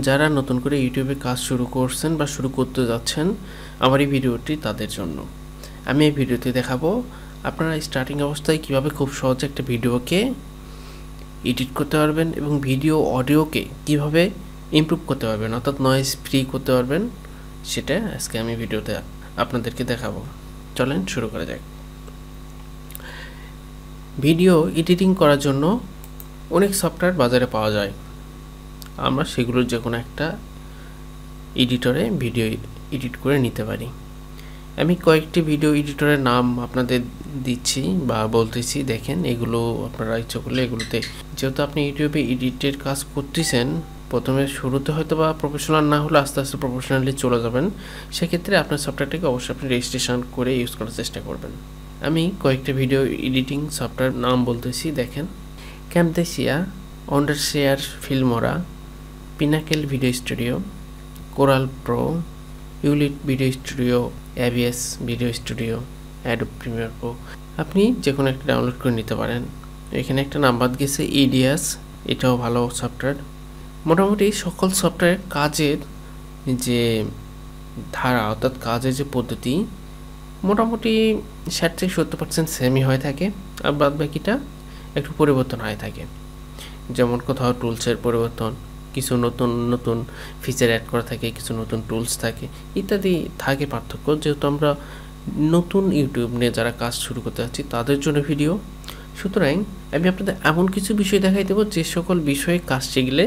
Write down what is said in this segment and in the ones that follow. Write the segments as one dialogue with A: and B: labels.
A: যারা নতুন করে ইউটিউবে কাজ শুরু করছেন বা শুরু করতে যাচ্ছেন, আমার এই ভিডিওটি তাদের জন্য। আমি এই ভিডিওতে দেখাবো আপনারা স্টার্টিং অবস্থায় কিভাবে খুব সহজে একটা ভিডিওকে এডিট করতে পারবেন এবং ভিডিও অডিওকে কিভাবে ইমপ্রুভ করতে পারবেন, অর্থাৎ নয়েজ ফ্রি করতে পারবেন, সেটা আজকে আমি ভিডিওতে আপনাদেরকে দেখাবো। চলেন শুরু করা যাক। ভিডিও এডিটিং করার জন্য অনেক সফটওয়্যার বাজারে পাওয়া যায়। আমরা সেগুলোর যে কোনো একটা এডিটরে ভিডিও এডিট করে নিতে পারি। আমি কয়েকটি ভিডিও এডিটরের নাম আপনাদের দিচ্ছি বা বলতেছি, দেখেন এগুলো আপনারা ইচ্ছা করলে এগুলোতে, যেহেতু আপনি ইউটিউবে এডিটের কাজ করতেছেন, প্রথমে শুরুতে হয়তো বা প্রফেশনাল না হলে আস্তে আস্তে প্রফেশনালি চলে যাবেন। সেক্ষেত্রে আপনার সফটওয়্যারটাকে অবশ্যই আপনি রেজিস্ট্রেশন করে ইউজ করার চেষ্টা করবেন। আমি কয়েকটা ভিডিও এডিটিং সফটওয়্যার নাম বলতেছি, দেখেন। Camtasia, Wondershare Filmora, Pinnacle Video Studio, Corel Pro, Ulead Video Studio, AVS Video Studio, Adobe Premiere Pro. আপনি যে কোনো একটা ডাউনলোড করে নিতে পারেন। এখানে একটা নাম বাদ গেছে, ইডিয়াস, এটাও ভালো সফটওয়্যার। মোটামুটি সকল সফটওয়্যার কাজের যে ধারা, অর্থাৎ কাজের যে পদ্ধতি, মোটামুটি 60-70% সেমই হয়ে থাকে, আর বাদ বাকিটা একটু পরিবর্তন হয়ে থাকে। যেমন কোথাও টুলসের পরিবর্তন, কিছু নতুন নতুন ফিচার অ্যাড করা থাকে, কিছু নতুন টুলস থাকে, ইত্যাদি থাকে পার্থক্য। যেহেতু আমরা নতুন ইউটিউব নিয়ে যারা কাজ শুরু করতে যাচ্ছি তাদের জন্য ভিডিও, সুতরাং আমি আপনাদের এমন কিছু বিষয় দেখাই দেবো যে সকল বিষয়ে কাজ শিখলে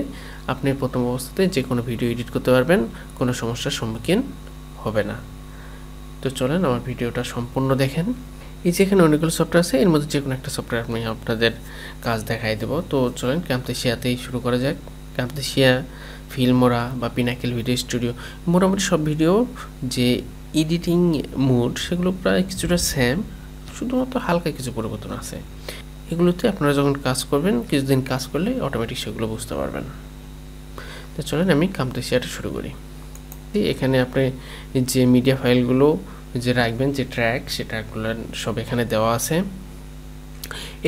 A: আপনি প্রথম অবস্থাতে যে কোনো ভিডিও এডিট করতে পারবেন, কোনো সমস্যার সম্মুখীন হবে না। তো চলেন আমার ভিডিওটা সম্পূর্ণ দেখেন। এই যে এখানে অনেকগুলো সফটওয়্যার আছে, এর মধ্যে যে কোনো একটা সফটওয়্যার আমি আপনাদের কাজ দেখাই দেবো। তো চলেন ক্যামতাসিয়াতেই শুরু করা যাক। ক্যামতাসিয়া, ফিল্মোরা বা পিনাকেল ভিডিও স্টুডিও, মোটামুটি সব ভিডিও যে এডিটিং মোড সেগুলো প্রায় কিছুটা সেম, শুধুমাত্র হালকা কিছু পরিবর্তন আছে। এগুলোতে আপনারা যখন কাজ করবেন, কিছুদিন কাজ করলে অটোমেটিক সেগুলো বুঝতে পারবেন। তো চলেন আমি ক্যামতাসিয়াটা শুরু করি। এখানে আপনি যে মিডিয়া ফাইলগুলো যে রাখবেন, যে ট্র্যাক, সে ট্র্যাকগুলো সব এখানে দেওয়া আছে।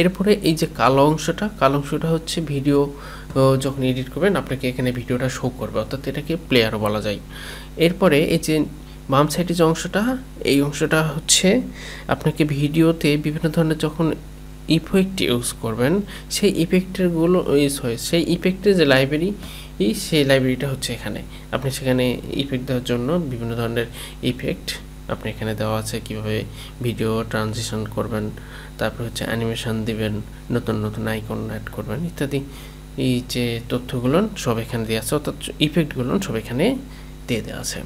A: এরপরে এই যে কালো অংশটা হচ্ছে ভিডিও যখন এডিট করবেন আপনাকে এখানে ভিডিওটা শো করবে, অর্থাৎ এটাকে প্লেয়ারও বলা যায়। এরপরে এই যে বাম সাইডে যে অংশটা, এই অংশটা হচ্ছে আপনাকে ভিডিওতে বিভিন্ন ধরনের যখন ইফেক্ট ইউজ করবেন, সেই সেই ইফেক্টের যে লাইব্রেরি, সেই লাইব্রেরিটা হচ্ছে এখানে। আপনি সেখানে ইফেক্ট দেওয়ার জন্য বিভিন্ন ধরনের ইফেক্ট আপনি এখানে দেওয়া আছে, কিভাবে ভিডিও ট্রানজিশন করবেন, তারপর হচ্ছে অ্যানিমেশন দিবেন, নতুন নতুন আইকন অ্যাড করবেন, ইত্যাদি। এই যে তথ্যগুলো সব এখানে দেওয়া আছে, অর্থাৎ ইফেক্টগুলো সব এখানে দিয়ে দেওয়া আছে।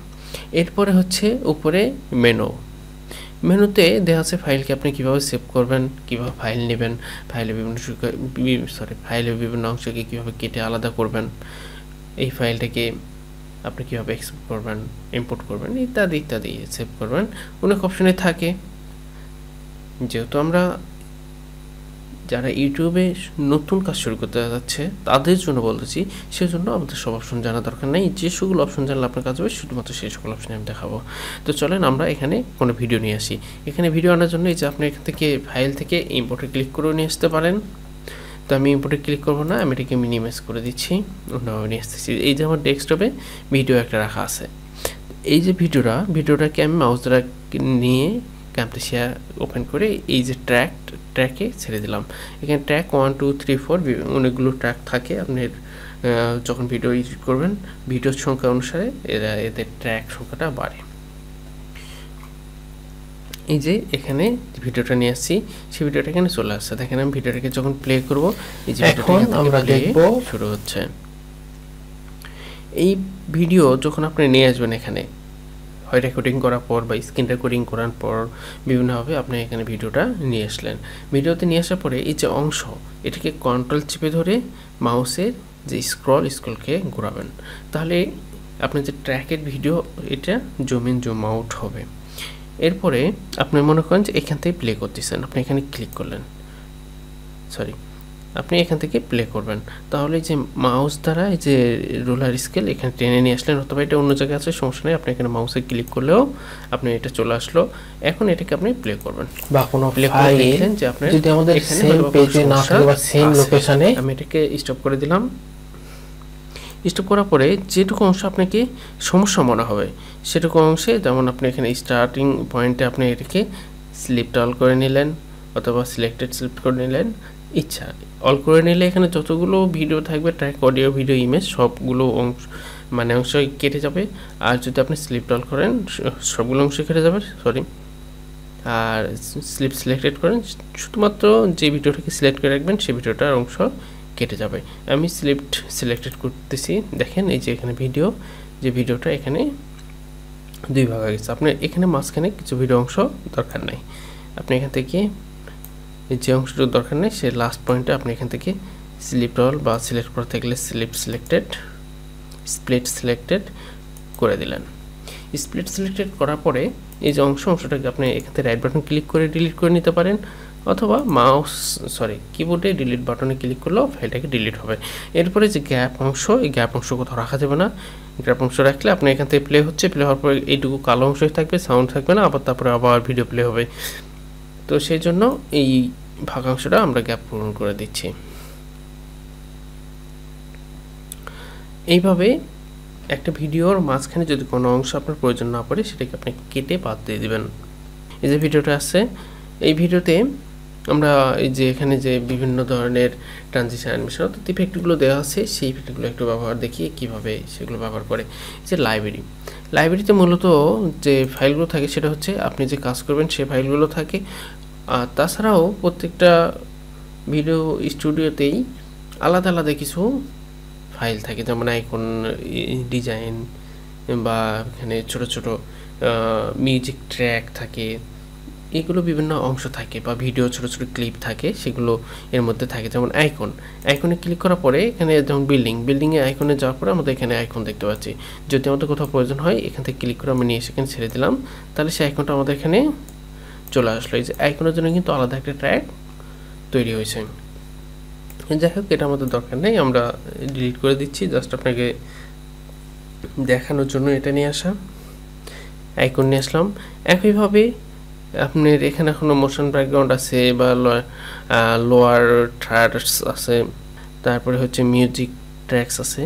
A: এরপরে হচ্ছে উপরে মেনুতে দেওয়া আছে ফাইলকে আপনি কীভাবে সেভ করবেন, কীভাবে ফাইল নেবেন, ফাইলের বিভিন্ন অংশকে কীভাবে কেটে আলাদা করবেন, এই ফাইলটাকে আপনি কীভাবে এক্সপোর্ট করবেন, ইম্পোর্ট করবেন, ইত্যাদি ইত্যাদি সেভ করবেন। অনেক অপশনে থাকে। যেহেতু আমরা যারা ইউটিউবে নতুন কাজ শুরু করতে যাচ্ছে তাদের জন্য বলতেছি, সেজন্য আমাদের সব অপশন জানা দরকার নেই। যে সকল অপশন জানলে আপনার কাজ হবে, শুধুমাত্র সেই সকল অপশনে আমি দেখাবো। তো চলেন আমরা এখানে কোনো ভিডিও নিয়ে আসি। এখানে ভিডিও আনার জন্য এই যে আপনি এখান থেকে ফাইল থেকে ইম্পোর্টে ক্লিক করে নিয়ে আসতে পারেন। তো আমি ইম্পোর্টে ক্লিক করবো না, আমি এটাকে মিনিমাইজ করে দিচ্ছি, অন্যভাবে নিয়ে আসতেছি। এই যে আমার ডেস্কটপে ভিডিও একটা রাখা আছে, এই যে ভিডিওটাকে আমি মাউস দ্বারা নিয়ে ক্যামতাসিয়া ওপেন করে এই যে ট্র্যাকে ছেড়ে দিলাম। এখানে ট্র্যাক 1, 2, 3, 4 অনেকগুলো ট্র্যাক থাকে। আপনার যখন ভিডিও এডিট করবেন, ভিডিওর সংখ্যা অনুসারে এদের ট্র্যাক সংখ্যাটা বাড়ে। এই যে এখানে ভিডিওটা নিয়ে আসছি, সেই ভিডিওটা এখানে চলে আসছে। দেখেন আমি ভিডিওটাকে যখন প্লে করব, এই যে এখন আমরা দেখব শুরু হচ্ছে। এই ভিডিও যখন আপনি নিয়ে আসবেন এখানে, হয় রেকর্ডিং করার পর বা স্ক্রিন রেকর্ডিং করার পর, বিভিন্নভাবে আপনি এখানে ভিডিওটা নিয়ে আসলেন। ভিডিওতে নিয়ে আসার পরে এই যে অংশ, এটাকে কন্ট্রোল চেপে ধরে মাউসের যে স্ক্রলকে ঘোরাবেন, তাহলে আপনার যে ট্র্যাকের ভিডিও এটা জুম ইন জুম আউট হবে। এরপরে আপনি মনে করেন যে এখান থেকে প্লে করতেছেন, আপনি এখানে ক্লিক করলেন, আপনি এখান থেকে প্লে করবেন, তাহলে যে মাউস দ্বারা এই যে রোলার স্কেল এখানে টেনে নিয়ে আসলেন, অথবা এটা অন্য জায়গায় আছে, সমস্যা নেই, আপনি এখানে মাউসে ক্লিক করলেও আপনি এটা চলে আসলো। এখন এটাকে আপনি প্লে করবেন
B: বা কোনো ফাইল
A: যে আপনি
B: যদি আমাদের সেম পেজে না থাকে বা সেম লোকেশনে,
A: আমি এটাকে স্টপ করে দিলাম। স্টপ করার পরে যেটুকু অংশ আপনাকে সমস্যা মনে হবে সেটুকু অংশে, যেমন আপনি এখানে স্টার্টিং পয়েন্টে আপনি এটাকে সিলেক্ট অল করে নিলেন অথবা সিলেক্টেড সিলেক্ট করে নিলেন, ইচ্ছা অল করে নিলে এখানে যতগুলো ভিডিও থাকবে ট্র্যাক, অডিও, ভিডিও, ইমেজ সবগুলো অংশ অংশ কেটে যাবে। আর যদি আপনি স্লিপ অল করেন সবগুলো অংশ কেটে যাবে, আর স্লিপ সিলেক্টেড করেন শুধুমাত্র যে ভিডিওটাকে সিলেক্ট করে রাখবেন সেই ভিডিওটার অংশ কেটে যাবে। আমি সিলেক্টেড করতেছি, দেখেন এই যে এখানে ভিডিওটা এখানে 2 ভাগ হয়ে গেছে। আপনার এখানে মাঝখানে কিছু ভিডিও অংশ দরকার নাই, আপনি এখান থেকে যে অংশটুকু দরকার নেই সে লাস্ট পয়েন্টে আপনি এখান থেকে স্লিপ অল বা সিলেক্ট করা থাকলে স্প্লিট সিলেক্টেড করে দিলেন। স্প্লিট সিলেক্টেড করার পরে এই যে অংশটাকে আপনি এখান থেকে রাইট বাটন ক্লিক করে ডিলিট করে নিতে পারেন, অথবা কিবোর্ডে ডিলিট বাটনে ক্লিক করলেও ফাইলটাকে ডিলিট হবে। এরপরে যে গ্যাপ অংশ, এই গ্যাপ অংশ কোথাও রাখা যাবে না। গ্যাপ অংশ রাখলে আপনি এখান থেকে প্লে হওয়ার পরে এইটুকু কালো অংশই থাকবে, সাউন্ড থাকবে না, তারপরে আবার ভিডিও প্লে হবে। তো সেই জন্য এই ভাগাংশটা আমরা গ্যাপ পূরণ করে দিচ্ছি। এইভাবে একটা ভিডিওর মাঝখানে যদি কোনো অংশ আপনার প্রয়োজন না পড়ে সেটাকে আপনি কেটে বাদ দিয়ে দিবেন। এই যে ভিডিওটা আছে, এই ভিডিওতে আমরা এই যে এখানে যে বিভিন্ন ধরনের ট্রানজিশন অ্যানিমেশন অর্থাৎ ইফেক্টগুলো দেওয়া আছে সেই ইফেক্টগুলো একটু ব্যবহার দেখি কিভাবে সেগুলো ব্যবহার করে। যে লাইব্রেরিতে মূলত যে ফাইলগুলো থাকে সেটা হচ্ছে আপনি যে কাজ করবেন সেই ফাইলগুলো থাকে। আর তাছাড়াও প্রত্যেকটা ভিডিও স্টুডিওতেই আলাদা আলাদা কিছু ফাইল থাকে, যেমন আইকন, ডিজাইন, বা এখানে ছোট ছোট মিউজিক ট্র্যাক থাকে, এগুলো বিভিন্ন অংশ থাকে, বা ভিডিও ছোট ছোট ক্লিপ থাকে, সেগুলো এর মধ্যে থাকে। যেমন আইকনে ক্লিক করার পরে এখানে যেমন বিল্ডিংয়ে আইকনে যাওয়ার পরে আমাদের এখানে আইকন দেখতে পাচ্ছি। যদি আমাদের কোথাও প্রয়োজন হয় এখান থেকে ক্লিক করে আমি নিয়ে সেখানে ছেড়ে দিলাম, তাহলে সেই আইকনটা আমাদের এখানে চলে আসলো। এই যে আইকনের জন্য কিন্তু আলাদা একটা ট্র্যাক তৈরি হয়েছে। যাই হোক, এটা আমাদের দরকার নেই, আমরা ডিলিট করে দিচ্ছি। জাস্ট আপনাকে দেখানোর জন্য এটা নিয়ে আসা, আইকন নিয়ে আসলাম। একইভাবে আপনার এখানে এখনো মোশন ব্যাকগ্রাউন্ড আছে, বা লোয়ার ট্র্যাকস আছে, তারপরে হচ্ছে মিউজিক ট্র্যাকস আছে,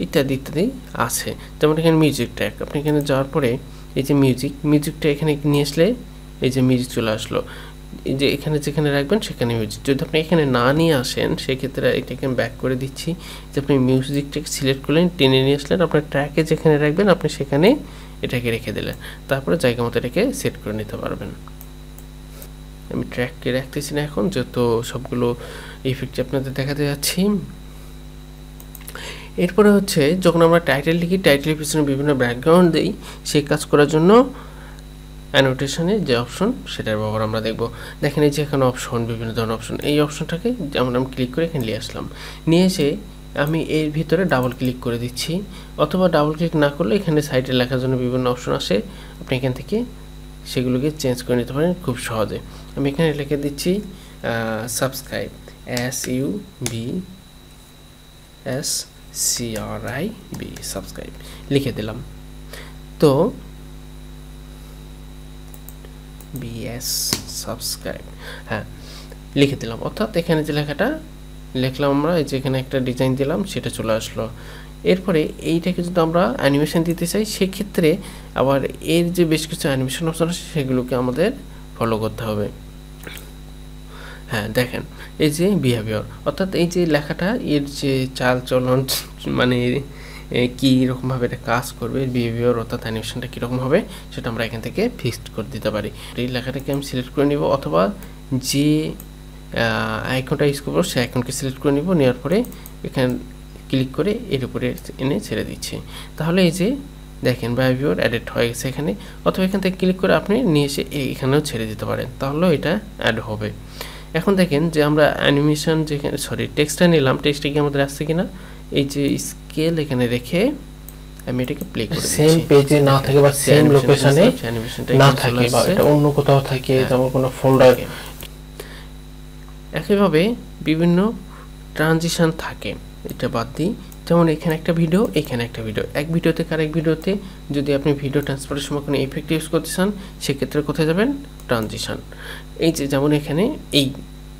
A: ইত্যাদি ইত্যাদি আছে। যেমন এখানে মিউজিক ট্র্যাক, আপনি এখানে যাওয়ার পরে এই যে মিউজিকটা এখানে নিয়ে আসলে এই যে মিউজিক চলে আসলো। এই যে এখানে যেখানে রাখবেন সেখানে মিউজিক। যদি আপনি এখানে না নিয়ে আসেন সেক্ষেত্রে এটাকে ব্যাক করে দিচ্ছি। যে আপনি মিউজিকটাকে সিলেক্ট করলেন, টেনে নিয়ে আসলেন, আপনার ট্র্যাকে যেখানে রাখবেন আপনি সেখানে এটাকে রেখে দিলেন, তারপরে জায়গা মতো এটাকে সেট করে নিতে পারবেন। আমি ট্র্যাককে রাখতেছি না এখন, যেহেতু সবগুলো ইফেক্ট আপনাদের দেখাতে যাচ্ছি। এরপরে হচ্ছে যখন আমরা টাইটেল লিখি, টাইটেলের পিছনে বিভিন্ন ব্যাকগ্রাউন্ড দিই, সেই কাজ করার জন্য অ্যানোটেশনে যে অপশন সেটার ব্যবহার আমরা দেখব। দেখেন এই যে এখানে অপশন, বিভিন্ন ধরনের অপশন, এই অপশনটাকে যেমন আমি ক্লিক করে এখানে নিয়ে আসলাম, নিয়ে এসে আমি এর ভিতরে ডাবল ক্লিক করে দিচ্ছি, অথবা ডাবল ক্লিক না করলে এখানে সাইডে লেখার জন্য বিভিন্ন অপশন আসে, আপনি এখান থেকে সেগুলোকে চেঞ্জ করে নিতে পারেন খুব সহজে। আমি এখানে লিখে দিচ্ছি সাবস্ক্রাইব, SUBSCRIB, সাবস্ক্রাইব লিখে দিলাম। তো BS সাবস্ক্রাইব, হ্যাঁ লিখে দিলাম। অর্থাৎ এখানে যে লেখাটা লিখলাম আমরা, এই যে এখানে একটা ডিজাইন দিলাম, সেটা চলে আসলো। এরপরে এইটাকে যদি আমরা অ্যানিমেশন দিতে চাই সেক্ষেত্রে আবার এর যে বেশ কিছু অ্যানিমেশন অপশন আছে সেগুলোকে আমাদের ফলো করতে হবে। হ্যাঁ দেখেন এই যে বিহেভিয়ার, অর্থাৎ এই যে লেখাটা এর যে চালচলন, মানে কীরকমভাবে এটা কাজ করবে, বিহেভিয়ার অর্থাৎ অ্যানিমেশনটা কীরকম হবে সেটা আমরা এখান থেকে ফিক্সড করে দিতে পারি। এই লেখাটাকে আমি সিলেক্ট করে নিব, অথবা যে আইকনটা ইউজ করবো সেই আইকনকে সিলেক্ট করে নিব, নেওয়ার পরে এখানে ক্লিক করে এর উপরে এনে ছেড়ে দিচ্ছি। তাহলে এই যে দেখেন বিহেভিয়ার অ্যাডেড হয়ে গেছে এখানে, অথবা এখান থেকে ক্লিক করে আপনি নিয়ে এসে এখানেও ছেড়ে দিতে পারেন, তাহলেও এটা অ্যাড হবে। এখন দেখেন যে আমরা অ্যানিমেশন যেখানে টেক্সটটা নিলাম, টেক্সটটা কি আমাদের আসছে কিনা, এই যে স্কেল এখানে রেখে আমি এটাকে প্লে করে দিচ্ছি।
B: সেম পেজে না থাকে বা সেম লোকেশনে না থাকে বা এটা অন্য কোথাও থাকে, যেমন কোনো ফোল্ডার।
A: একইভাবে বিভিন্ন ট্রানজিশন থাকে, এটা বাদ দিই। যেমন এখানে একটা ভিডিও, এখানে একটা ভিডিও, এক ভিডিও থেকে আরেক ভিডিওতে যদি আপনি ভিডিও ট্রান্সফারের সময় কোনো এফেক্ট ইউজ করতে চান সেক্ষেত্রে কোথায় যাবেন, ট্রানজিশন। এই যে যেমন এখানে এই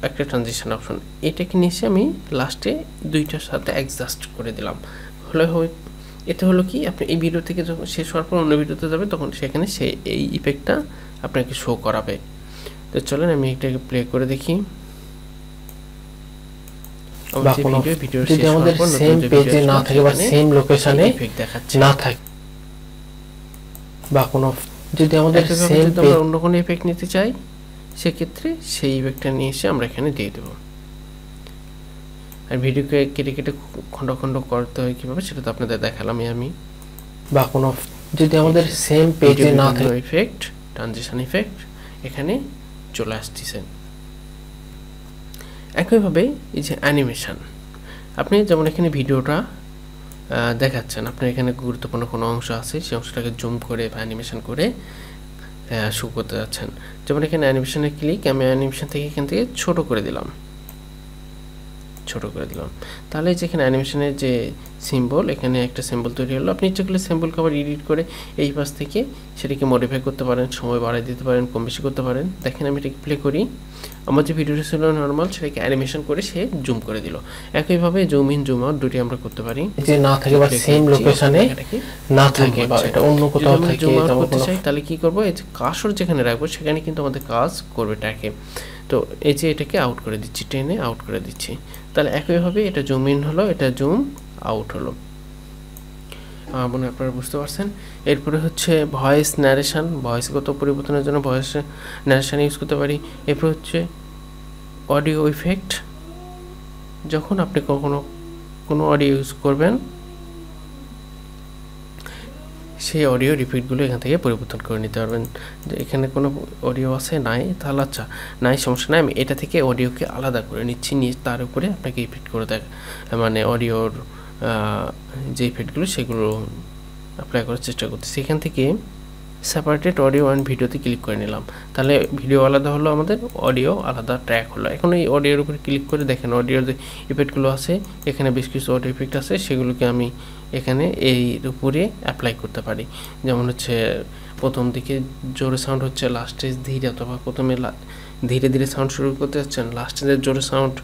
A: একটা ট্রানজিশন অপশন, এটাকে নিয়ে এসে আমি লাস্টে দুইটার সাথে অ্যাডজাস্ট করে দিলাম, হলে এতে হলো কি আপনি এই ভিডিও থেকে যখন শেষ হওয়ার পর অন্য ভিডিওতে যাবে তখন সেখানে এই ইফেক্টটা আপনাকে শো করাবে। তো চলেন আমি এটাকে প্লে করে দেখি।
B: যদি আমাদের সেম পেজে না থাকে বা সেম লোকেশনে না থাকে বা কোনো যদি আমাদের সেম পেজ
A: অন্য কোনো ইফেক্ট নিতে চাই সেক্ষেত্রে সেই ইফেক্টটা নিয়ে এসে আমরা এখানে দিয়ে দেবো। আর ভিডিওকে কেটে কেটে খণ্ড খণ্ড করতে হয় কীভাবে সেটা তো আপনাদের দেখালাম আমি।
B: বা কোনো যদি আমাদের সেম পেজে না থাকে
A: ইফেক্ট ট্রানজিশন ইফেক্ট এখানে চলে আসতেছে। একইভাবে এই যে অ্যানিমেশন, আপনি যেমন এখানে ভিডিওটা দেখাচ্ছেন, আপনার এখানে গুরুত্বপূর্ণ কোনো অংশ আছে সেই অংশটাকে জুম করে বা অ্যানিমেশন করে শো করতে যাচ্ছেন। যেমন এখানে অ্যানিমেশনে ক্লিক, আমি অ্যানিমেশন থেকে এখান থেকে ছোট করে দিলাম, তাহলে যেখানে অ্যানিমেশনের যে সিম্বল, এখানে একটা সিম্বল তৈরি হলো। আপনি ইচ্ছে করলে সিম্বলকে আবার এডিট করে এই পাশ থেকে সেটাকে মডিফাই করতে পারেন, সময় বাড়াই দিতে পারেন, কম বেশি করতে পারেন। দেখেন আমি এটাকে প্লে করি, আমার যে ভিডিওটা ছিল নর্মাল সেটাকে অ্যানিমেশন করে সে জুম করে দিল। একইভাবে জুম ইন জুম আউট দুটি আমরা করতে পারি।
B: যে না থাকে বা সেম লোকেশনে না থাকে বা এটা অন্য কোথাও থাকে
A: জুম আউট করতে চাই তাহলে কি করব, এই যে কার্সর যেখানে রাখবো সেখানে কিন্তু আমাদের কাজ করবে এটাকে। তো এই যে এটাকে আউট করে দিচ্ছি, টেনে আউট করে দিচ্ছি, তাহলে একইভাবে এটা জুম ইন হলো, এটা জুম আউট হলো। মনে আপনারা বুঝতে পারছেন। এরপরে হচ্ছে ভয়েস ন্যারেশন, ভয়েসগত পরিবর্তনের জন্য ভয়েস ন্যারেশন ইউজ করতে পারি। এরপর হচ্ছে অডিও ইফেক্ট, যখন আপনি কোনো অডিও ইউজ করবেন সেই অডিওর ইফেক্টগুলো এখান থেকে পরিবর্তন করে নিতে পারবেন। এখানে কোনো অডিও আছে নাই, তাহলে আচ্ছা নাই, সমস্যা নাই, আমি এটা থেকে অডিওকে আলাদা করে নিচ্ছি, নিয়ে তার উপরে আপনাকে ইফেক্ট করে দেয়, মানে অডিওর যে ইফেক্টগুলো সেগুলো অ্যাপ্লাই করার চেষ্টা করতেছি। এখান থেকে সেপারেটেড অডিও অ্যান্ড ভিডিওতে ক্লিক করে নিলাম, তাহলে ভিডিও আলাদা হলো, আমাদের অডিও আলাদা ট্র্যাক হলো। এখন এই অডিওর উপরে ক্লিক করে দেখেন অডিওর যে ইফেক্টগুলো আছে, এখানে বেশ কিছু অডিও ইফেক্ট আছে, সেগুলোকে আমি এখানে এর উপরে অ্যাপ্লাই করতে পারি। যেমন হচ্ছে প্রথম দিকে জোরে সাউন্ড হচ্ছে, লাস্টে ধীরে, অথবা প্রথমে ধীরে ধীরে সাউন্ড শুরু করতে যাচ্ছেন, লাস্টে জোরে সাউন্ড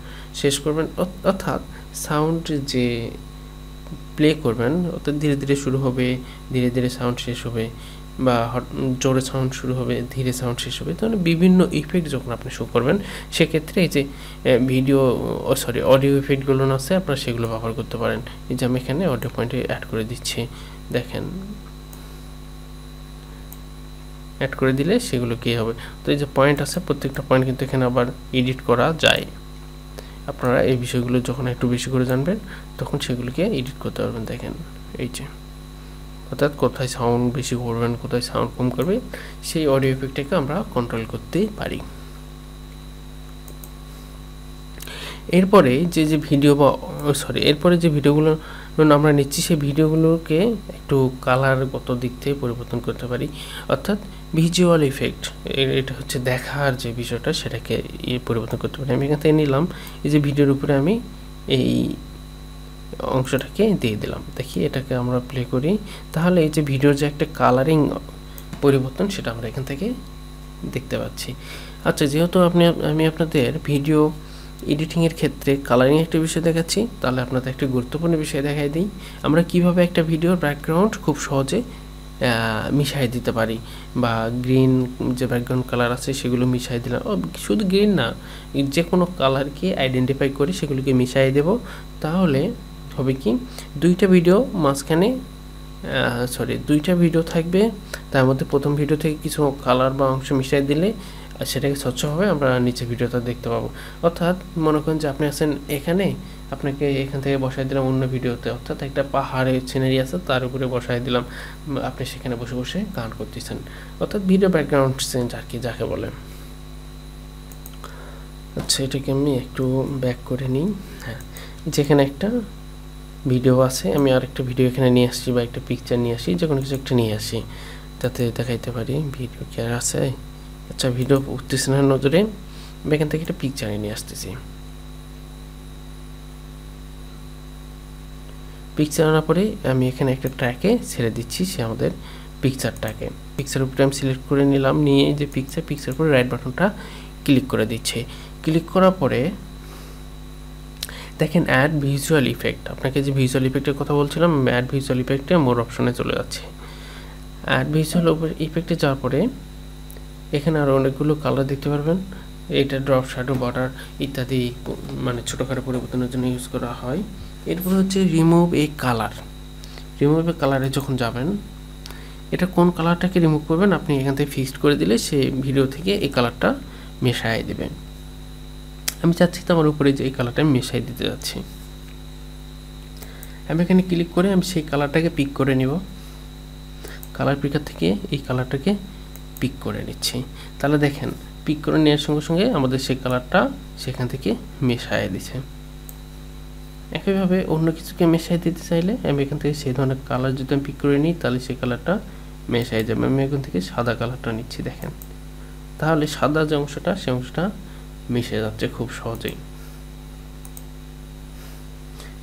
A: শেষ করবেন, অর্থাৎ সাউন্ড যে প্লে করবেন অর্থাৎ ধীরে ধীরে শুরু হবে, ধীরে ধীরে সাউন্ড শেষ হবে, বা জোরে সাউন্ড শুরু হবে, ধীরে সাউন্ড শেষ হবে। তাহলে বিভিন্ন ইফেক্ট যখন আপনি শো করবেন সেক্ষেত্রে এই যে অডিও ইফেক্টগুলো আছে আপনারা সেগুলো ব্যবহার করতে পারেন। এই যে আমি এখানে অডিও পয়েন্টে অ্যাড করে দিচ্ছি, দেখেন অ্যাড করে দিলে সেগুলো কী হবে। তো এই যে পয়েন্ট আছে, প্রত্যেকটা পয়েন্ট কিন্তু এখানে আবার এডিট করা যায়। আপনারা এই বিষয়গুলো যখন একটু বেশি করে জানবেন তখন সেগুলোকে এডিট করতে পারবেন। দেখেন এই যে অর্থাৎ কোথায় সাউন্ড বেশি করবেন, কোথায় সাউন্ড কম করবে, সেই অডিও ইফেক্টটাকে আমরা কন্ট্রোল করতে পারি। এরপরে যে ভিডিও এরপরে যে ভিডিওগুলো আমরা নিচ্ছি সেই ভিডিওগুলোকে একটু কালারগত দিক থেকে পরিবর্তন করতে পারি, অর্থাৎ ভিজুয়াল ইফেক্ট, এটা হচ্ছে দেখার যে বিষয়টা সেটাকে পরিবর্তন করতে পারি। আমি এখান থেকে নিলাম, এই যে ভিডিওর উপরে আমি এই অংশটাকে দিয়ে দিলাম। দেখি এটাকে আমরা প্লে করি, তাহলে এই যে ভিডিওর যে একটা কালারিং পরিবর্তন সেটা আমরা এখান থেকে দেখতে পাচ্ছি। আচ্ছা, যেহেতু আমি আপনাদের ভিডিও এডিটিংয়ের ক্ষেত্রে কালারিং একটা বিষয় দেখাচ্ছি, তাহলে আপনাদের একটা গুরুত্বপূর্ণ বিষয় দেখাই দিই। আমরা কিভাবে একটা ভিডিওর ব্যাকগ্রাউন্ড খুব সহজে মিশাই দিতে পারি, বা গ্রিন যে ব্যাকগ্রাউন্ড কালার আছে সেগুলো মিশাই দিলাম, শুধু গ্রিন না, যে কোনো কালারকে আইডেন্টিফাই করে সেগুলোকে মিশাই দেব। তাহলে হবে কি, দুইটা ভিডিও থাকবে, তার মধ্যে প্রথম ভিডিও থেকে কিছু কালার বা অংশ মিশাই দিলে সেটাকে স্বচ্ছভাবে আমরা নিচে ভিডিওটা দেখতে পাবো। অর্থাৎ মনে করেন যে আপনি আছেন এখানে, আপনাকে এখান থেকে বসাই দিলাম অন্য ভিডিওতে, অর্থাৎ একটা পাহাড়ের সিনারি আছে তার উপরে বসাই দিলাম, আপনি সেখানে বসে বসে গান করতেছেন, অর্থাৎ ভিডিও ব্যাকগ্রাউন্ড চেঞ্জ আর কি যাকে বলে। আচ্ছা, এটাকে আমি একটু ব্যাক করে নিই। হ্যাঁ, যেখানে একটা ভিডিও আছে, আমি আরেকটা ভিডিও এখানে নিয়ে আসছি, বা একটা পিকচার নিয়ে আসি, যে কোনো কিছু একটা নিয়ে আসি যাতে দেখাইতে পারি ভিডিও কি আর আছে। আচ্ছা, ভিডিও উঠতেছে না নজরে, আমি এখান থেকে একটা পিকচার নিয়ে আসতেছি। পিকচার আনার পরে আমি এখানে একটা ট্র্যাকে ছেড়ে দিচ্ছি, সে আমাদের পিকচারটাকে, পিকচার উপরে আমি সিলেক্ট করে নিলাম, নিয়ে যে পিকচার উপরে রাইট বাটনটা ক্লিক করে দিচ্ছি। ক্লিক করার পরে দেখেন অ্যাড ভিজুয়াল ইফেক্ট, আপনাকে যে ভিজুয়াল ইফেক্টের কথা বলছিলাম, অ্যাড ভিজুয়াল ইফেক্টে মোর অপশনে চলে যাচ্ছে। অ্যাড ভিজুয়াল ইফেক্টে যাওয়ার পরে এখানে আরও অনেকগুলো কালার দেখতে পারবেন। এটা ড্রপ শ্যাডো বর্ডার ইত্যাদি মানে ছোটোখাটো পরিবর্তনের জন্য ইউজ করা হয়। এরপর হচ্ছে রিমুভ এ কালার। রিমুভ এ কালারে যখন যাবেন, এটা কোন কালারটাকে রিমুভ করবেন আপনি এখান থেকে ফিক্সড করে দিলে সে ভিডিও থেকে এই কালারটা মেশাই দেবেন। আমি চাচ্ছি তো আমার উপরে যে এই কালারটা আমি মেশাই দিতে যাচ্ছি। আমি এখানে ক্লিক করে আমি সেই কালারটাকে পিক করে নিব। কালার পিকার থেকে এই কালারটাকে পিক করে নিচ্ছি। তাহলে দেখেন পিক করে নেওয়ার সঙ্গে সঙ্গে আমাদের সেই কালারটা সেখান থেকে মেশাই দিচ্ছে। একইভাবে অন্য কিছুকে মেশাই দিতে চাইলে আমি এখান থেকে সেই ধরনের কালার যদি আমি পিক করে নিই তাহলে সেই কালারটা মেশাই যাবে। আমি এখান থেকে সাদা কালারটা নিচ্ছি, দেখেন তাহলে সাদা যে অংশটা সে অংশটা মিশে যাচ্ছে খুব সহজেই।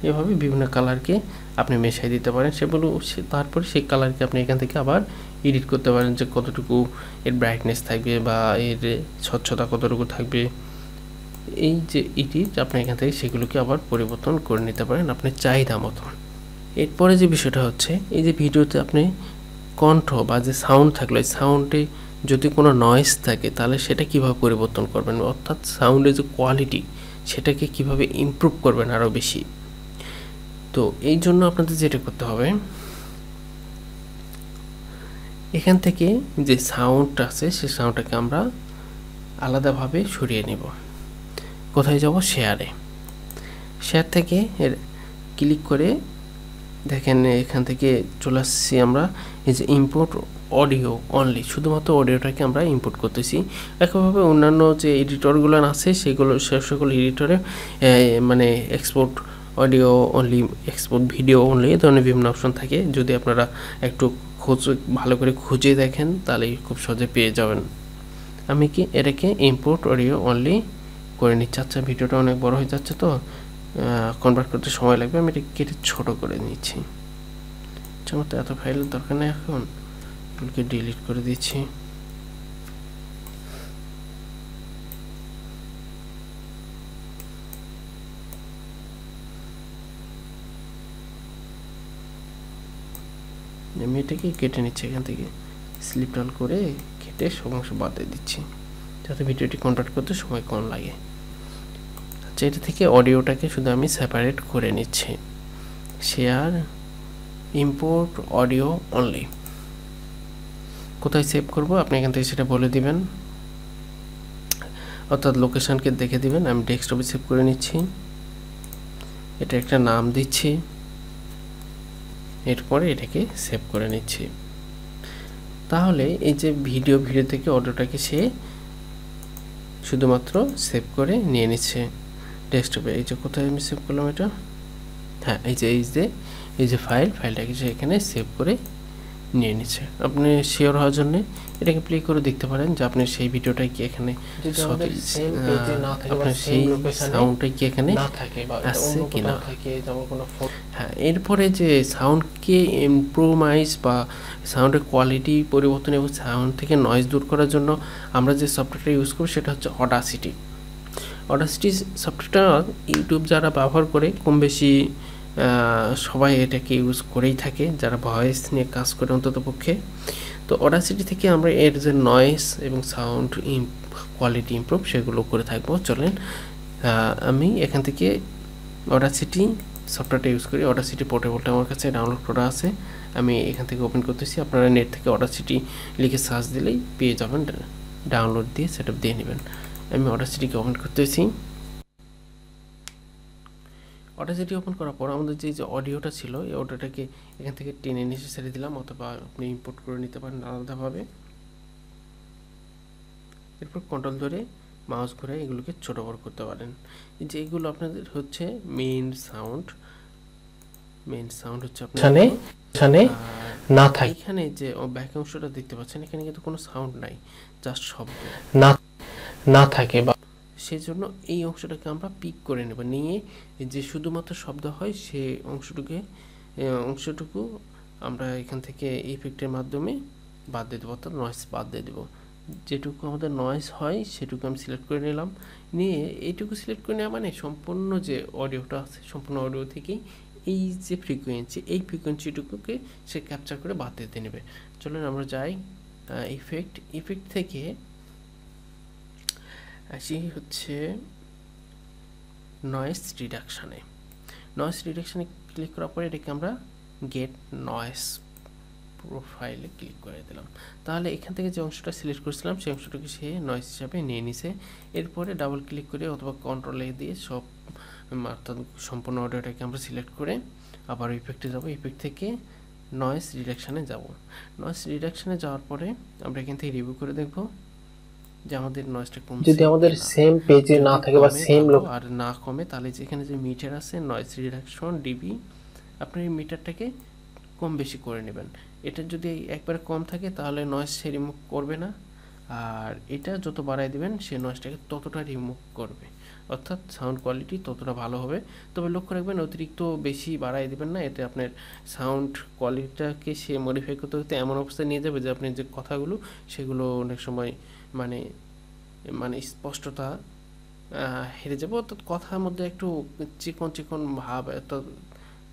A: এভাবে বিভিন্ন কালারকে আপনি মেশাই দিতে পারেন। সেগুলো তারপরে সেই কালারকে আপনি এখান থেকে আবার এডিট করতে পারেন, যে কতটুকু এর ব্রাইটনেস থাকবে বা এর স্বচ্ছতা কতটুকু থাকবে। এই যে এডিট আপনি এখান থেকে সেগুলোকে আবার পরিবর্তন করে নিতে পারেন আপনার চাহিদা মতো। এরপরে যে বিষয়টা হচ্ছে, এই যে ভিডিওতে আপনি কণ্ঠ বা যে সাউন্ড থাকলো, এই সাউন্ডে যদি কোনো নয়েজ থাকে তাহলে সেটা কিভাবে পরিবর্তন করবেন, অর্থাৎ সাউন্ডের যে কোয়ালিটি সেটাকে কিভাবে ইমপ্রুভ করবেন আরও বেশি। তো এই জন্য আপনাদের যেটা করতে হবে, এখান থেকে যে সাউন্ডটা আছে সেই সাউন্ডটাকে আমরা আলাদাভাবে সরিয়ে নেব। কোথায় যাব, শেয়ারে। শেয়ার থেকে ক্লিক করে দেখেন এখান থেকে চলে আসছি আমরা এই যে ইম্পোর্ট অডিও অনলি, শুধুমাত্র অডিওটাকে আমরা ইম্পোর্ট করতেছি। একইভাবে অন্যান্য যে এডিটরগুলো আছে সেগুলো সকল এডিটরে মানে export audio only, export video only, এই ধরনের বিভিন্ন অপশন থাকে। যদি আপনারা একটু ভালো করে খুঁজে দেখেন তাহলে খুব সহজে পেয়ে যাবেন। আমি কি এটাকে ইম্পোর্ট অডিও অনলি করে নিচ্ছি। আচ্ছা ভিডিওটা অনেক বড় হয়ে যাচ্ছে তো কনভার্ট করতে সময় লাগবে, আমি এটা কেটে ছোট করে নিচ্ছি। আমার তো এত ফাইলের দরকার নেই, এখন এগুলোকে ডিলিট করে দিচ্ছি। আমি এটাকে কেটে নিচ্ছি, এখান থেকে স্লিপ ডাউন করে কেটে সব অংশ বাদ দিয়ে দিচ্ছি যাতে ভিডিওটি কনভার্ট করতে সময় কম লাগে। আচ্ছা এটা থেকে অডিওটাকে শুধু আমি সেপারেট করে নিচ্ছি। শেয়ার ইম্পোর্ট অডিও অনলি, কোথায় সেভ করব আপনি এখান থেকে সেটা বলে দিবেন, অর্থাৎ লোকেশনকে দেখে দিবেন। আমি ডেস্কটপে সেভ করে নিচ্ছি, এটা একটা নাম দিচ্ছি, এরপরে এটাকে সেভ করে নিচ্ছি। তাহলে এই যে ভিডিও থেকে অডিওটাকে সে শুধুমাত্র সেভ করে নিয়ে নিচ্ছে ডেস্কটপে। এই যে কোথায় আমি সেভ করলাম এটা, হ্যাঁ এই যে ফাইলটাকে সে এখানে সেভ করে নিয়ে নিচ্ছে। আপনি শিওর হওয়ার জন্য এটাকে প্লে করে দেখতে পারেন যে আপনি সেই ভিডিওটাই কি এখানে আপনার সেই সাউন্ডটাই কি এখানে আসছে কিনা। হ্যাঁ এরপরে যে সাউন্ডকে ইমপ্রোভাইজ বা সাউন্ডের কোয়ালিটি পরিবর্তন এবং সাউন্ড থেকে নয়েজ দূর করার জন্য আমরা যে সফটওয়্যারটা ইউজ করি সেটা হচ্ছে অডাসিটি। অডাসিটি সফটওয়্যারটা ইউটিউব যারা ব্যবহার করে কম বেশি সবাই এটাকে ইউজ করেই থাকে যারা ভয়েস নিয়ে কাজ করে অন্তত পক্ষে। তো অডাসিটি থেকে আমরা এর যে নয়েজ এবং সাউন্ড কোয়ালিটি ইমপ্রুভ সেগুলো করে থাকবো। চলেন আমি এখান থেকে অডাসিটি সফটওয়্যারটা ইউজ করি। অডাসিটি পোর্টেবলটা আমার কাছে ডাউনলোড করা আছে, আমি এখান থেকে ওপেন করতেছি। আপনারা নেট থেকে অডাসিটি লিখে সার্চ দিলেই পেয়ে যাবেন, ডাউনলোড দিয়ে সেটআপ দিয়ে নেবেন। আমি অডাসিটিকে ওপেন করতেছি। অডাসিটি ওপেন করার পর আমাদের যে অডিওটা ছিল এই অডিওটাকে এখান থেকে টেনে নিয়ে ছেড়ে দিলাম, অথবা আপনি ইম্পোর্ট করে নিতে পারেন আলাদাভাবে। এরপর কন্ট্রোল ধরে মাউস ঘুরে এগুলোকে ছোট বড় করতে পারেন। এই যে এগুলো আপনাদের হচ্ছে মেইন সাউন্ড হচ্ছে আপনার এখানে না থাকে। এখানে যে ব্যাক অংশটা দেখতে পাচ্ছেন এখানে কিন্তু কোনো সাউন্ড নাই, জাস্ট শব্দ না থাকে, বা সেই জন্য এই অংশটাকে আমরা পিক করে নেব, নিয়ে যে শুধুমাত্র শব্দ হয় সেই অংশটুকু আমরা এখান থেকে ইফেক্টের মাধ্যমে বাদ দিয়ে দেবো, অর্থাৎ নয়েজ বাদ দিয়ে দেবো। যেটুকু আমাদের নয়েজ হয় সেটুকু আমি সিলেক্ট করে নিলাম, নিয়ে এইটুকু সিলেক্ট করে নেওয়া মানে সম্পূর্ণ যে অডিওটা আছে সম্পূর্ণ অডিও থেকেই এই যে ফ্রিকোয়েন্সি এই ফ্রিকোয়েন্সিটুকুকে সে ক্যাপচার করে বাদ দিতে নেবে। চলুন আমরা যাই ইফেক্ট থেকে আসি হচ্ছে নয়েজ রিডাকশানে। নয়েজ রিডাকশানে ক্লিক করার পরে এটাকে আমরা গেট নয়েজ প্রোফাইলে ক্লিক করে দিলাম। তাহলে এখান থেকে যে অংশটা সিলেক্ট করেছিলাম সেই অংশটাকে সে নয়েজ হিসাবে নিয়ে নিছে। এরপরে ডাবল ক্লিক করে অথবা কন্ট্রোল এ দিয়ে সব অর্থাৎ সম্পূর্ণ অডিওটাকে আমরা সিলেক্ট করে আবার ইফেক্টে যাব। ইফেক্ট থেকে নয়েজ রিডাকশানে যাব। নয়েজ রিডাকশানে যাওয়ার পরে আমরা এখান থেকে রিভিউ করে দেখব যে আমাদের নয়েজটা কমছে।
B: যদি আমাদের সেম পেজে না থাকে বা সেম লোক
A: আর না কমে তাহলে যেখানে যে মিটার আছে নয়েজ রিডাকশন ডিবি আপনি এই মিটারটাকে কম বেশি করে নেবেন। এটা যদি একবারে কম থাকে তাহলে নয়েজ সে রিমুভ করবে না, আর এটা যত বাড়ায় দিবেন সে নয়েজটাকে ততটা রিমুভ করবে, অর্থাৎ সাউন্ড কোয়ালিটি ততটা ভালো হবে। তবে লক্ষ্য রাখবেন অতিরিক্ত বেশি বাড়ায় দিবেন না, এতে আপনার সাউন্ড কোয়ালিটিটাকে সে মডিফাই করতে করতে এমন অবস্থায় নিয়ে যাবে যে আপনি যে কথাগুলো সেগুলো অনেক সময় মানে স্পষ্টতা হেরে যাবে, অর্থাৎ কথার মধ্যে একটু চিকন ভাব, অর্থাৎ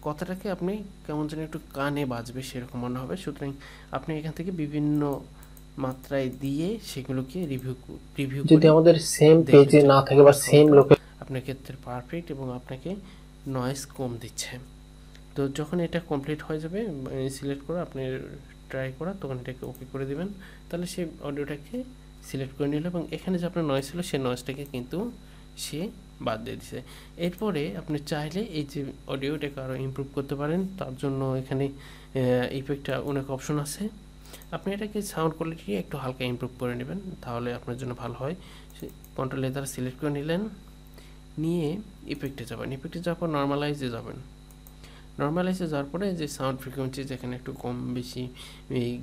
A: কথাটাকে আপনি কেমন যেন একটু কানে বাজবে সেরকম মনে হবে। সুতরাং আপনি এখান থেকে বিভিন্ন মাত্রায় দিয়ে সেগুলোকে রিভিউ
B: যদি আমাদের সেম পেজে না থাকে বা সেম লোকে
A: আপনার ক্ষেত্রে পারফেক্ট এবং আপনাকে নয়েজ কম দিচ্ছে। তো যখন এটা কমপ্লিট হয়ে যাবে সিলেক্ট করা আপনি ট্রাই করা তখন এটাকে ওকে করে দিবেন, তাহলে সেই অডিওটাকে সিলেক্ট করে নিল এবং এখানে যে আপনার নয়েজ ছিল সেই নয়েজটাকে কিন্তু সে বাদ দিয়ে দিছে। এরপরে আপনি চাইলে এই যে অডিওটাকে আরও ইমপ্রুভ করতে পারেন, তার জন্য এখানে ইফেক্টটা অনেক অপশন আছে। আপনি এটাকে সাউন্ড কোয়ালিটি একটু হালকা ইমপ্রুভ করে নেবেন তাহলে আপনার জন্য ভালো হয়। কন্ট্রোল এ দ্বারা সিলেক্ট করে নিলেন, নিয়ে ইফেক্টে যাবেন। ইফেক্টে যাওয়ার পর নর্মালাইজে যাবেন। নর্মালাইজে যাওয়ার পরে যে সাউন্ড ফ্রিকোয়েন্সি যেখানে একটু কম বেশি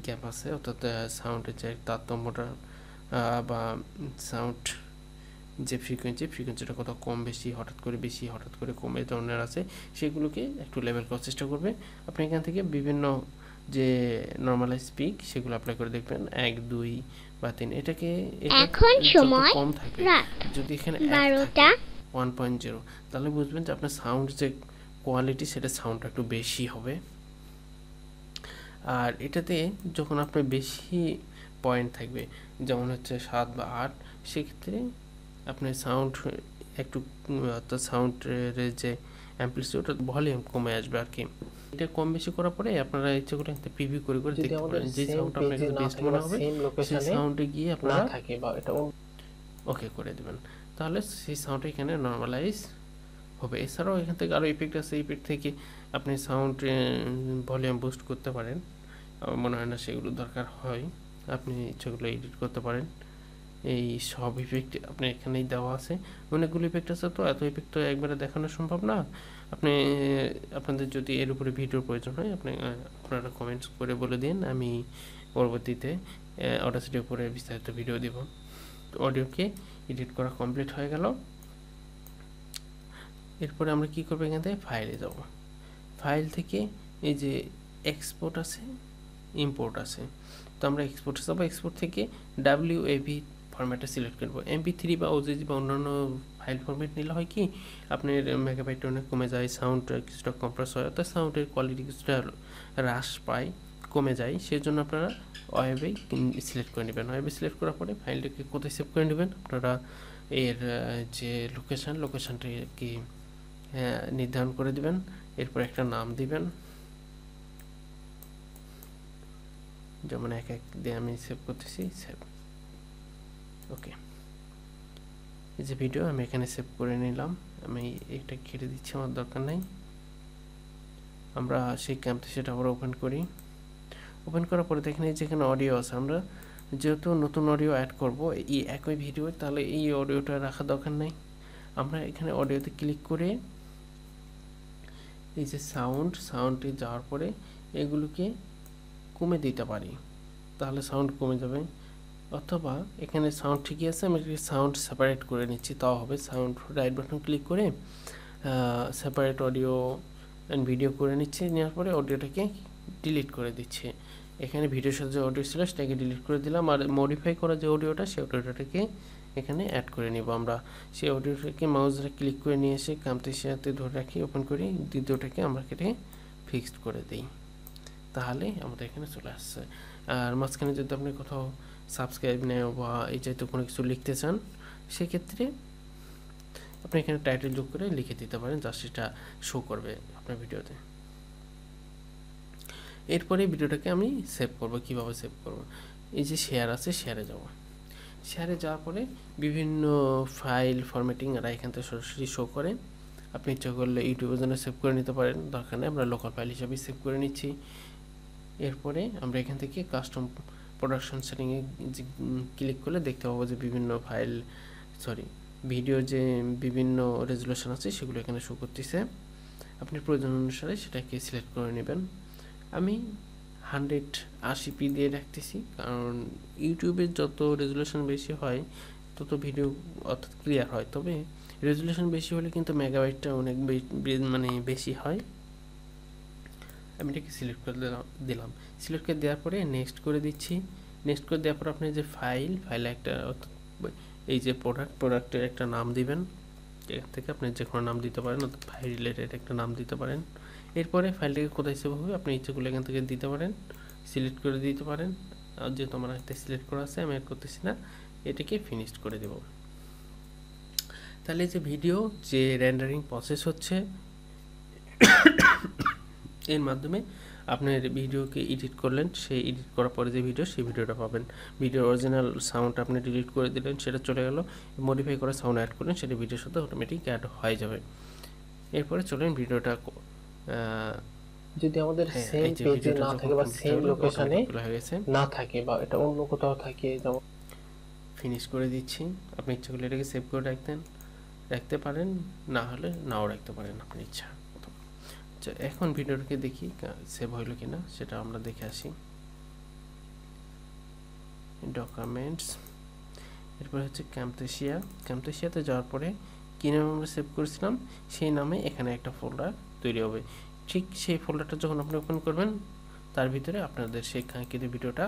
A: গ্যাপ আছে, অর্থাৎ সাউন্ডের যে তারতম্যটা বা সাউন্ড যে ফ্রিকোয়েন্সিটা কত কম বেশি হঠাৎ করে বেশি হঠাৎ করে কমে ধরনের আছে সেগুলোকে একটু লেভেল করার চেষ্টা করবে। আপনি এখান থেকে বিভিন্ন যে নর্মালাইজ পিক সেগুলো অ্যাপ্লাই করে দেখবেন 1, 2 বা 3। এটাকে
C: এখন সময়
A: কম থাকবে, যদি এখানে 1.0 তাহলে বুঝবেন যে আপনার সাউন্ড যে কোয়ালিটি সেটা সাউন্ডটা একটু বেশি হবে। আর এটাতে যখন আপনার বেশি পয়েন্ট থাকবে যেমন হচ্ছে 7 বা 8 সেক্ষেত্রে আপনার সাউন্ড একটু অর্থাৎ সাউন্ডের যে অ্যাম্পলিটিউড ভলিউম কমে আসবে আর কি। এটা কম বেশি করার পরে আপনারা ইচ্ছে করে একটা প্রিভিউ করে দেখতে পারেন যে সাউন্ডটা আপনার কাছে বেস্ট মনে হবে সেই সাউন্ডে গিয়ে আপনারা
B: থাকে বা এটা
A: ওকে করে দেবেন, তাহলে সেই সাউন্ডটা এখানে নর্মালাইজ হবে। এছাড়াও এখান থেকে আরও ইফেক্ট আছে, ইফেক্ট থেকে আপনি সাউন্ড ভলিউম বুস্ট করতে পারেন, আমার মনে হয় না সেগুলো দরকার হয়, আপনি ইচ্ছেগুলো এডিট করতে পারেন। এই সব ইফেক্ট আপনার এখানেই দেওয়া আছে, অনেকগুলো ইফেক্ট আছে, তো এত ইফেক্ট তো একবারে দেখানো সম্ভব না। আপনাদের যদি এর উপরে ভিডিওর প্রয়োজন হয় আপনারা কমেন্টস করে বলে দিন, আমি পরবর্তীতে অডাসিটির উপরে বিস্তারিত ভিডিও দিব। অডিওকে এডিট করা কমপ্লিট হয়ে গেল। এরপরে আমরা কি করব, এখান থেকে ফাইলে যাব। ফাইল থেকে এই যে এক্সপোর্ট আছে ইম্পোর্ট আছে, তো আমরা এক্সপোর্টে যাব। এক্সপোর্ট থেকে WAV ফরম্যাটটা সিলেক্ট করব। MP3 বা OGG বা অন্যান্য ফাইল ফরম্যাট নিলে হয় কি আপনার মেগাবাইট অনেক কমে যায়, সাউন্ড কিছুটা কম্প্রেস হয়, অর্থাৎ সাউন্ডের কোয়ালিটি কিছুটা হ্রাস পায়, কমে যায়। সেই জন্য আপনারা ওয়েবে সিলেক্ট করে নেবেন। ওয়েবে সিলেক্ট করার পরে ফাইলটাকে কোথায় সেভ করে নেবেন, আপনারা এর যে লোকেশানটাকে নির্ধারণ করে দিবেন। এরপর একটা নাম দিবেন, যেমন এক দিয়ে আমি সেভ করতেছি, সেভ। ওকে, এই যে ভিডিও আমি এখানে সেভ করে নিলাম, আমি এটা কেটে দিচ্ছি, আমার দরকার নাই। আমরা সেই ক্যাম্পে সেটা আবার ওপেন করি। ওপেন করার পরে দেখেন এই যেখানে অডিও আছে, আমরা যেহেতু নতুন অডিও অ্যাড করব এই একই ভিডিও, তাহলে এই অডিওটা রাখার দরকার নাই। আমরা এখানে অডিওতে ক্লিক করে এই যে সাউন্ডে যাওয়ার পরে এগুলোকে কমে দিতে পারি, তাহলে সাউন্ড কমে যাবে। অথবা এখানে সাউন্ড ঠিকই আছে, আমি সাউন্ড সেপারেট করে নিচ্ছি, তাও হবে। সাউন্ড রাইট বাটন ক্লিক করে সেপারেট অডিও অ্যান্ড ভিডিও করে নিচ্ছি, নেওয়ার পরে অডিওটাকে ডিলিট করে দিচ্ছি। এখানে ভিডিওর সাথে যে অডিও ছিল সেটাকে ডিলিট করে দিলাম, আর মডিফাই করা যে অডিওটা সেই অডিওটাকে এখানে অ্যাড করে নিব আমরা। সেই অডিওটাকে মাউস ধরে ক্লিক করে নিয়ে এসে কামতেশিয়াতে ধরে রাখি, ওপেন করি, দ্বিতীয়টাকে আমরা কেটে ফিক্সড করে দিই, তাহলে আমাদের এখানে চলে আসছে। আর মাঝখানে যদি আপনি কোথাও সাবস্ক্রাইব নেয় বা এই চাইতে কোনো কিছু লিখতে চান, সেক্ষেত্রে আপনি এখানে টাইটেল যোগ করে লিখে দিতে পারেন, যা সেটা শো করবে আপনার ভিডিওতে। এরপরে ভিডিওটাকে আমি সেভ করব। কিভাবে সেভ করব? এই যে শেয়ার আছে, শেয়ারে যাব। শেয়ারে যাওয়ার পরে বিভিন্ন ফাইল ফরম্যাটিং এরা এখান থেকে সরাসরি শো করে। আপনি ইচ্ছা করলে ইউটিউবের জন্য সেভ করে নিতে পারেন, দরকার নেই, আমরা লোকাল ফাইল হিসাবে সেভ করে নিচ্ছি। এরপরে আমরা এখান থেকে কাস্টম প্রোডাকশন সেটিংয়ে ক্লিক করলে দেখতে পাবো যে বিভিন্ন ফাইল ভিডিও যে বিভিন্ন রেজুলেশন আছে সেগুলো এখানে শো করতেছে। আপনি প্রয়োজন অনুসারে সেটাকে সিলেক্ট করে নেবেন। আমি 180p দিয়ে রাখতেছি, কারণ ইউটিউবের যত রেজুলেশন বেশি হয় তত ভিডিও অর্থাৎ ক্লিয়ার হয়, তবে রেজুলেশন বেশি হলে কিন্তু মেগাবাইটটা অনেক বেশি হয়। আমি এটাকে সিলেক্ট করে দিলাম। সিলেক্ট করে দেওয়ার পরে নেক্সট করে দিচ্ছি। নেক্সট করে দেওয়ার পর আপনি যে ফাইলে একটা এই যে প্রোডাক্টের একটা নাম দিবেন, এখান থেকে আপনি যে কোনো নাম দিতে পারেন, অর্থাৎ ফাইল রিলেটেড একটা নাম দিতে পারেন। এরপরে ফাইলটাকে কোথায় সেভ হবে আপনি ইচ্ছেগুলো এখান থেকে দিতে পারেন, সিলেক্ট করে দিতে পারেন। আর যেহেতু আমার হাতে সিলেক্ট করা আছে আমি অ্যাড করতেছি না, এটাকে ফিনিশড করে দেব। তাহলে যে ভিডিও যে রেন্ডারিং প্রসেস হচ্ছে এর মাধ্যমে আপনার ভিডিওকে এডিট করলেন, সেই এডিট করার পরে যে ভিডিও সেই ভিডিওটা পাবেন। ভিডিওর অরিজিনাল সাউন্ড আপনি ডিলিট করে দিলেন, সেটা চলে গেল, মডিফাই করা সাউন্ড অ্যাড করলেন, সেটা ভিডিওর সাথে অটোমেটিক অ্যাড হয়ে যাবে। এরপরে চলেন ভিডিওটা
B: যদি আমাদের সেম পেজে না থাকে বা সেম লোকেশনে না থাকে বা এটা অন্য কোথাও থাকে, যেমন
A: ফিনিশ করে দিচ্ছি। আপনি ইচ্ছা করলে এটাকে সেভ করে রাখতে পারেন, না হলে নাও রাখতে পারেন আপনার ইচ্ছা। আচ্ছা, এখন ভিডিওটাকে দেখি সেভ হইল কিনা সেটা আমরা দেখে আসি। ডকুমেন্টস, এরপর হচ্ছে ক্যামতেশিয়াতে যাওয়ার পরে কী নামে আমরা সেভ করেছিলাম সেই নামে এখানে একটা ফোল্ডার তৈরি হবে। ঠিক সেই ফোল্ডারটা যখন আপনি ওপেন করবেন তার ভিতরে আপনাদের সেই কাঙ্ক্ষিত ভিডিওটা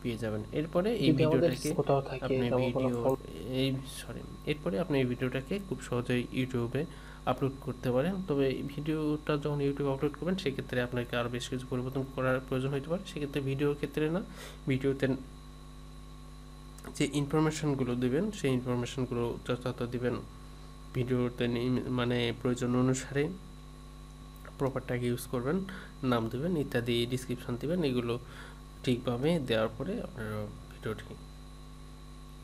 A: পেয়ে যাবেন। এরপরে এই ভিডিওটাকে আপনি এই ভিডিওটাকে খুব সহজেই ইউটিউবে আপলোড করতে পারেন। তবে ভিডিওটা যখন ইউটিউবে আপলোড করবেন সেক্ষেত্রে আপনাকে আরও বেশ কিছু পরিবর্তন করার প্রয়োজন হতে পারে। সেক্ষেত্রে ভিডিওর ক্ষেত্রে না, ভিডিওতে যে ইনফরমেশনগুলো দেবেন সেই ইনফরমেশনগুলো যথাযথ দিবেন। ভিডিওতে প্রয়োজন অনুসারে প্রপার ট্যাগ ইউজ করবেন, নাম দেবেন ইত্যাদি, ডিসক্রিপশন দিবেন। এগুলো ঠিকভাবে দেওয়ার পরে আপনারা ভিডিওটি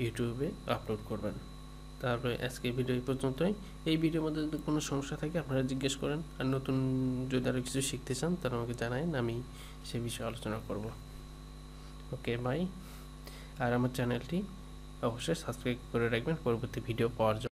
A: ইউটিউবে আপলোড করবেন। তারপরে আজকে ভিডিও এই পর্যন্তই। এই ভিডিওর মধ্যে যদি কোনো সমস্যা থাকে আপনারা জিজ্ঞেস করেন, আর নতুন যদি আরও কিছু শিখতে চান তাহলে আমাকে জানাবেন, আমি সে বিষয়ে আলোচনা করব। ওকে, বাই। আর আমার চ্যানেলটি অবশ্যই সাবস্ক্রাইব করে রাখবেন পরবর্তী ভিডিও পাওয়ার জন্য।